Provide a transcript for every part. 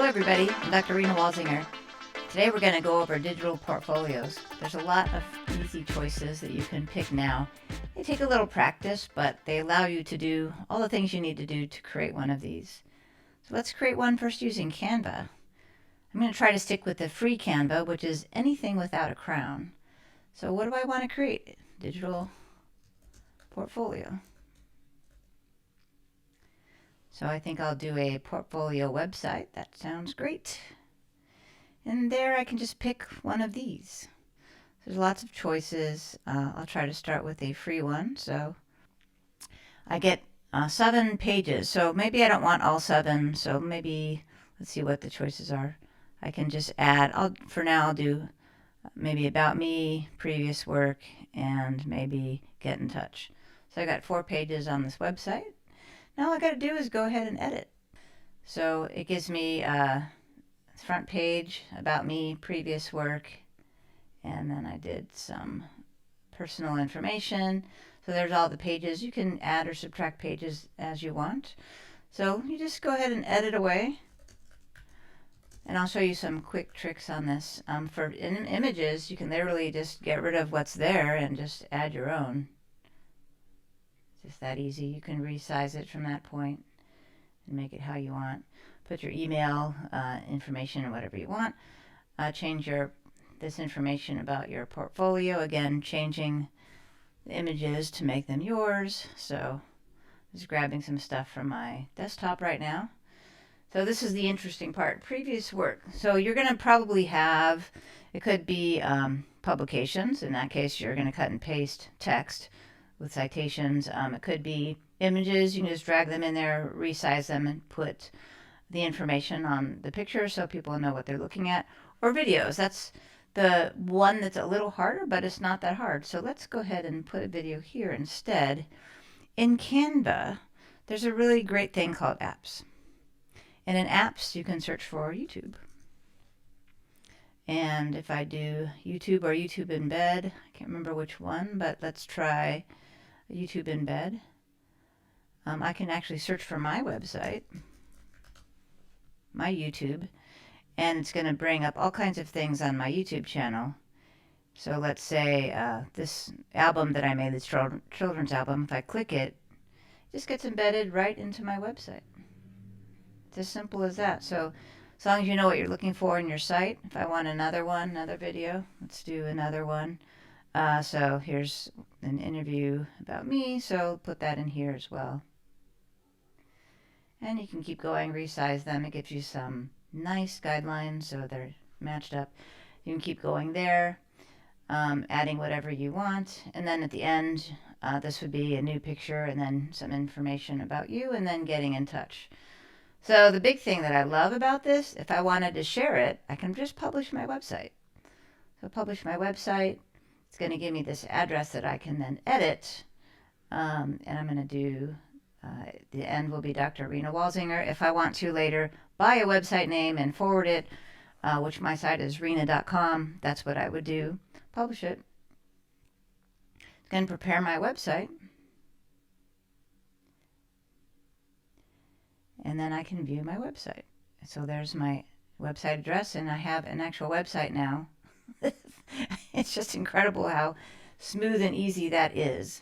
Hello everybody, I'm Dr. Rena Walsinger. Today we're going to go over digital portfolios. There's a lot of easy choices that you can pick now. They take a little practice, but they allow you to do all the things you need to do to create one of these. So let's create one first using Canva. I'm going to try to stick with the free Canva, which is anything without a crown. So what do I want to create? Digital portfolio. So I think I'll do a portfolio website. That sounds great. And there I can just pick one of these. There's lots of choices. I'll try to start with a free one. So I get 7 pages. So maybe I don't want all 7. So maybe, let's see what the choices are. I can just add, for now I'll do maybe about me, previous work, and maybe get in touch. So I got 4 pages on this website. Now all I got to do is go ahead and edit. So it gives me front page, about me, previous work, and then I did some personal information. So there's all the pages. You can add or subtract pages as you want. So you just go ahead and edit away. And I'll show you some quick tricks on this. For images, you can literally just get rid of what's there and just add your own. Just that easy. You can resize it from that point and make it how you want. Put your email information or whatever you want. Change this information about your portfolio. Again, changing the images to make them yours. So just grabbing some stuff from my desktop right now. So this is the interesting part, previous work. So you're going to probably have, it could be publications. In that case, you're going to cut and paste text with citations. It could be images. You can just drag them in there, resize them, and put the information on the picture so people know what they're looking at. Or videos. That's the one that's a little harder, but it's not that hard. So let's go ahead and put a video here instead. In Canva, there's a really great thing called apps. And in apps, you can search for YouTube. And if I do YouTube or YouTube Embed, I can't remember which one, but let's try YouTube Embed. I can actually search for my website, my YouTube, and it's going to bring up all kinds of things on my YouTube channel. So let's say this album that I made, this children's album, if I click it, it just gets embedded right into my website. It's as simple as that. So as long as you know what you're looking for in your site, if I want another video, let's do another one. So here's an interview about me, so put that in here as well. And you can keep going, resize them. It gives you some nice guidelines so they're matched up. You can keep going there, adding whatever you want. And then at the end, this would be a new picture and then some information about you and then getting in touch. So the big thing that I love about this, if I wanted to share it, I can just publish my website. So publish my website. It's going to give me this address that I can then edit. And I'm going to do, the end will be Dr. Rena Walsinger. If I want to later buy a website name and forward it, which my site is rena.com, that's what I would do. Publish it. It's going to prepare my website. And then I can view my website. So there's my website address, and I have an actual website now. It's just incredible how smooth and easy that is.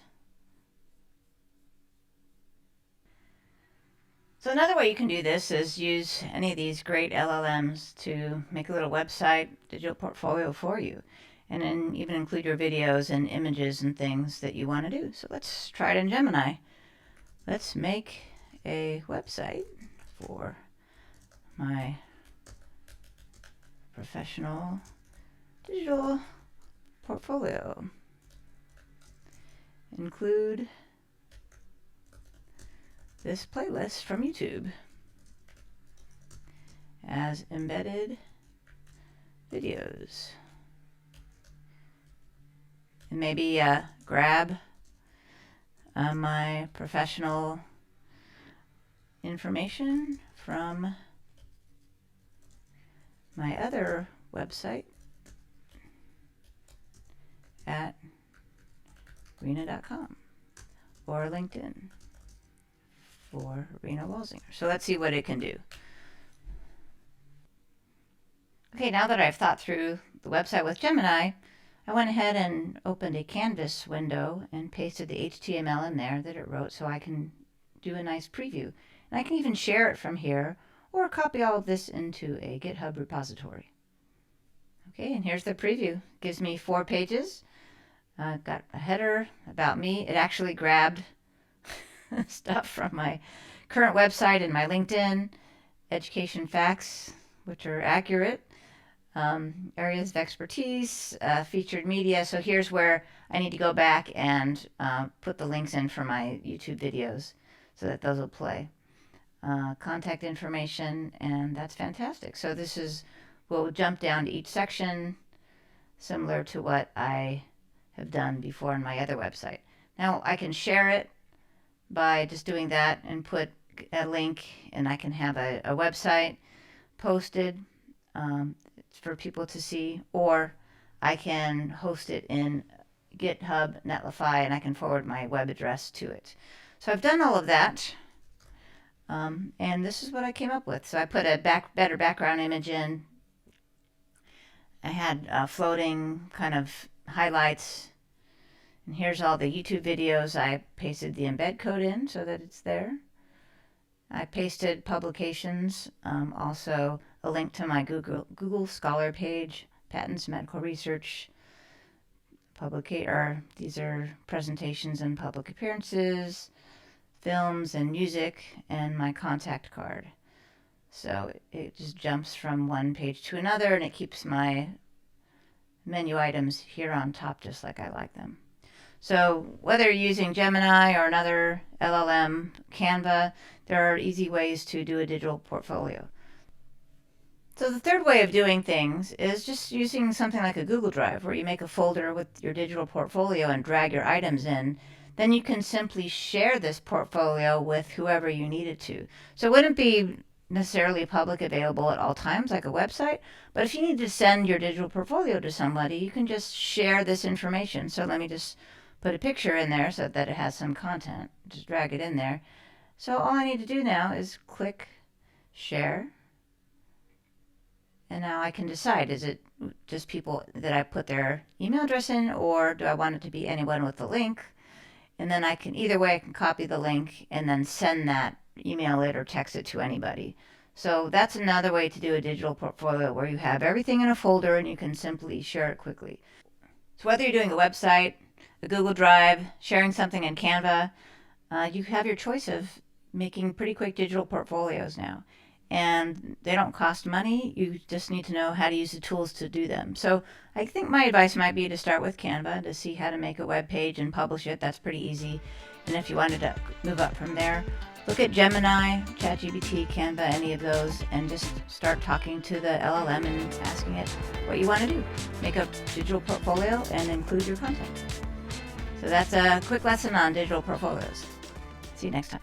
So another way you can do this is use any of these great LLMs to make a little website, digital portfolio for you, and then even include your videos and images and things that you want to do. So let's try it in Gemini. Let's make a website for my professional digital portfolio. Include this playlist from YouTube as embedded videos. And maybe grab my professional information from my other website at rena.com or LinkedIn for Rena Walsinger. So let's see what it can do. Okay, now that I've thought through the website with Gemini, I went ahead and opened a Canvas window and pasted the HTML in there that it wrote so I can do a nice preview. And I can even share it from here or copy all of this into a GitHub repository. Okay, and here's the preview. It gives me 4 pages. Got a header about me. It actually grabbed stuff from my current website and my LinkedIn, education facts, which are accurate, areas of expertise, featured media. So here's where I need to go back and put the links in for my YouTube videos so that those will play. Contact information, and that's fantastic. So this is, we'll jump down to each section similar to what I have done before on my other website. Now I can share it by just doing that and put a link, and I can have a website posted for people to see, or I can host it in GitHub, Netlify, and I can forward my web address to it. So I've done all of that, and this is what I came up with. So I put a better background image in. I had floating kind of highlights, and here's all the YouTube videos. I pasted the embed code in so that it's there. I pasted publications, also a link to my Google Scholar page, patents, medical research, these are presentations and public appearances, films and music, and my contact card. So it just jumps from one page to another, and it keeps my menu items here on top just like I like them. So whether you're using Gemini or another LLM, Canva, there are easy ways to do a digital portfolio. So the third way of doing things is just using something like a Google Drive, where you make a folder with your digital portfolio and drag your items in. Then you can simply share this portfolio with whoever you need it to. So it wouldn't be necessarily public available at all times like a website, but if you need to send your digital portfolio to somebody, you can just share this information. So let me just put a picture in there so that it has some content. Just drag it in there. So all I need to do now is click share. And now I can decide, is it just people that I put their email address in, or do I want it to be anyone with the link? And then I can, either way, I can copy the link and then send that, email it or text it to anybody. So that's another way to do a digital portfolio, where you have everything in a folder and you can simply share it quickly. So whether you're doing a website, a Google Drive, sharing something in Canva, you have your choice of making pretty quick digital portfolios now. And they don't cost money. You just need to know how to use the tools to do them. So I think my advice might be to start with Canva to see how to make a web page and publish it. That's pretty easy. And if you wanted to move up from there, look at Gemini, ChatGPT, Canva, any of those, and just start talking to the LLM and asking it what you want to do. Make a digital portfolio and include your content. So that's a quick lesson on digital portfolios. See you next time.